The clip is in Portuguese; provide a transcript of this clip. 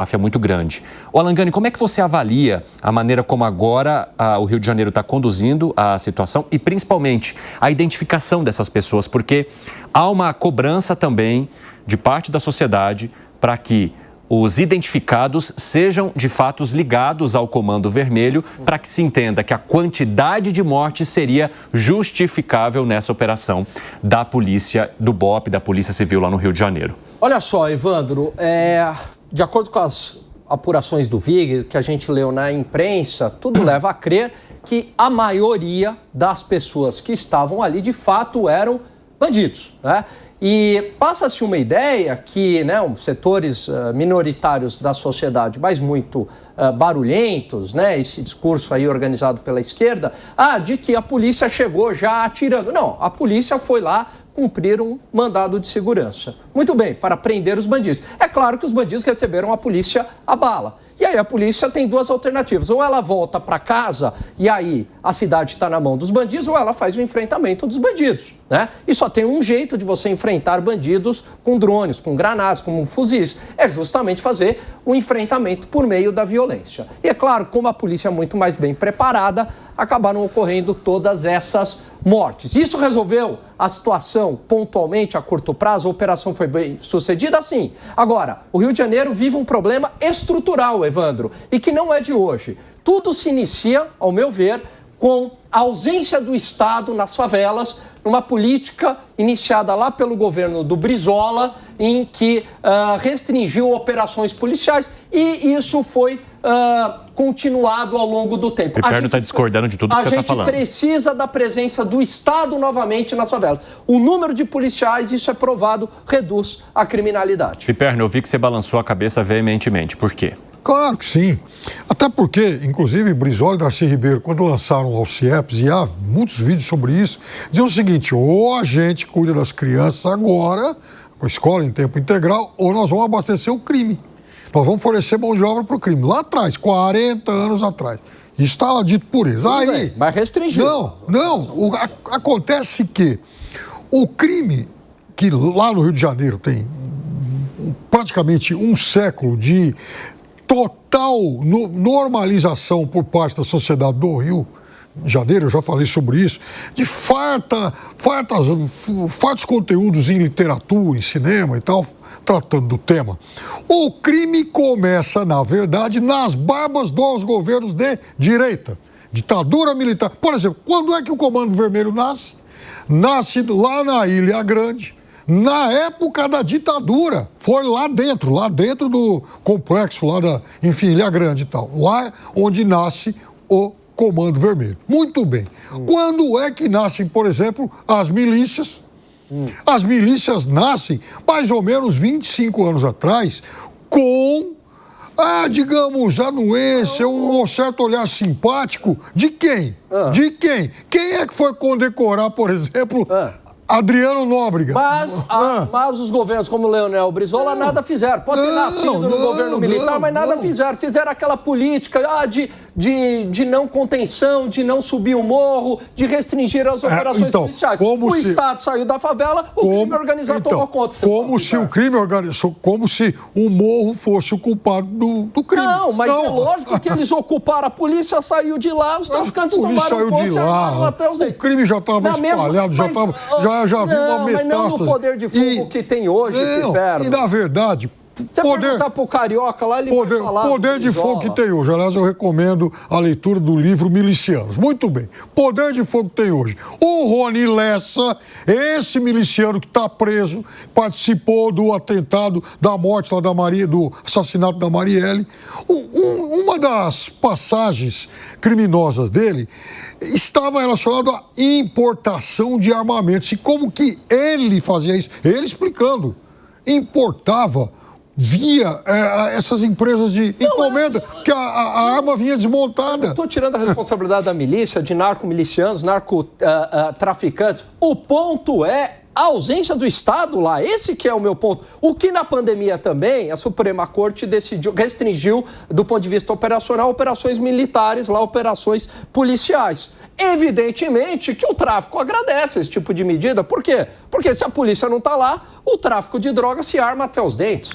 máfia muito grande. Ô Alangani, como é que você avalia a maneira como agora o Rio de Janeiro está conduzindo a situação e principalmente a identificação dessas pessoas? Porque há uma cobrança também de parte da sociedade para que os identificados sejam de fato ligados ao Comando Vermelho para que se entenda que a quantidade de mortes seria justificável nessa operação da polícia, do BOP, da Polícia Civil lá no Rio de Janeiro. Olha só, Evandro, de acordo com as apurações do VIG, que a gente leu na imprensa, tudo leva a crer que a maioria das pessoas que estavam ali, de fato, eram bandidos, né? E passa-se uma ideia que, né, os setores minoritários da sociedade, mas muito barulhentos, né, esse discurso aí organizado pela esquerda, de que a polícia chegou já atirando. Não, a polícia foi lá cumprir um mandado de segurança. Muito bem, para prender os bandidos. É claro que os bandidos receberam a polícia a bala. E aí a polícia tem duas alternativas. Ou ela volta para casa e aí a cidade está na mão dos bandidos, ou ela faz o enfrentamento dos bandidos, né? E só tem um jeito de você enfrentar bandidos com drones, com granadas, com fuzis. É justamente fazer o enfrentamento por meio da violência. E é claro, como a polícia é muito mais bem preparada, acabaram ocorrendo todas essas mortes. Isso resolveu a situação pontualmente a curto prazo? A operação foi bem sucedida? Sim. Agora, o Rio de Janeiro vive um problema estrutural, Evandro, e que não é de hoje. Tudo se inicia, ao meu ver, com a ausência do Estado nas favelas, numa política iniciada lá pelo governo do Brizola, em que restringiu operações policiais, e isso foi continuado ao longo do tempo. O Piperno está discordando de tudo que você está falando. A gente precisa da presença do Estado novamente nas favelas. O número de policiais, isso é provado, reduz a criminalidade. Piperno, eu vi que você balançou a cabeça veementemente. Por quê? Claro que sim. Até porque, inclusive, Brizola e Darcy Ribeiro, quando lançaram o CIEPS, e há muitos vídeos sobre isso, diziam o seguinte: ou a gente cuida das crianças agora, com a escola em tempo integral, ou nós vamos abastecer o crime. Nós vamos fornecer mão de obra para o crime. Lá atrás, 40 anos atrás. Isso está lá dito por eles. Aí, mas restringido. Não. Acontece que o crime, que lá no Rio de Janeiro tem praticamente um século de total normalização por parte da sociedade do Rio de Janeiro, eu já falei sobre isso, de fartos conteúdos em literatura, em cinema e tal, tratando do tema. O crime começa, na verdade, nas barbas dos governos de direita, ditadura militar. Por exemplo, quando é que o Comando Vermelho nasce? Nasce lá na Ilha Grande, na época da ditadura. Foi lá dentro do complexo, Ilha Grande e tal. Lá onde nasce o Comando Vermelho. Muito bem. Quando é que nascem, por exemplo, as milícias? As milícias nascem mais ou menos 25 anos atrás com, digamos, anuência, um certo olhar simpático de quem? De quem? Quem é que foi condecorar, por exemplo, Adriano Nóbrega? Mas os governos como Leonel Brizola nada fizeram. Pode ter nascido no governo militar, mas nada fizeram. Fizeram aquela política de não contenção, de não subir o morro, de restringir as operações policiais. Estado saiu da favela, o crime organizado tomou conta. Como se o morro fosse o culpado do crime. Não, mas é lógico que eles ocuparam a polícia, saiu de lá, os traficantes tomaram conta, saiu até os dentes. O crime já estava espalhado, já havia uma metástase. Mas não no poder de fogo que tem hoje, Piperno. E na verdade, você perguntar pro carioca lá, ele vai falar. Poder de fogo que tem hoje. Aliás, eu recomendo a leitura do livro Milicianos. Muito bem. Poder de fogo que tem hoje. O Rony Lessa, esse miliciano que está preso, participou do atentado da morte lá da Maria, do assassinato da Marielle. Uma das passagens criminosas dele estava relacionada à importação de armamentos. E como que ele fazia isso? Ele explicando. Importava via essas empresas de encomenda, que a arma vinha desmontada. Eu estou tirando a responsabilidade da milícia, de narcomilicianos, narcotraficantes. O ponto é a ausência do Estado lá. Esse que é o meu ponto. O que na pandemia também, a Suprema Corte restringiu, do ponto de vista operacional, operações militares, lá, operações policiais. Evidentemente que o tráfico agradece esse tipo de medida. Por quê? Porque se a polícia não está lá, o tráfico de drogas se arma até os dentes.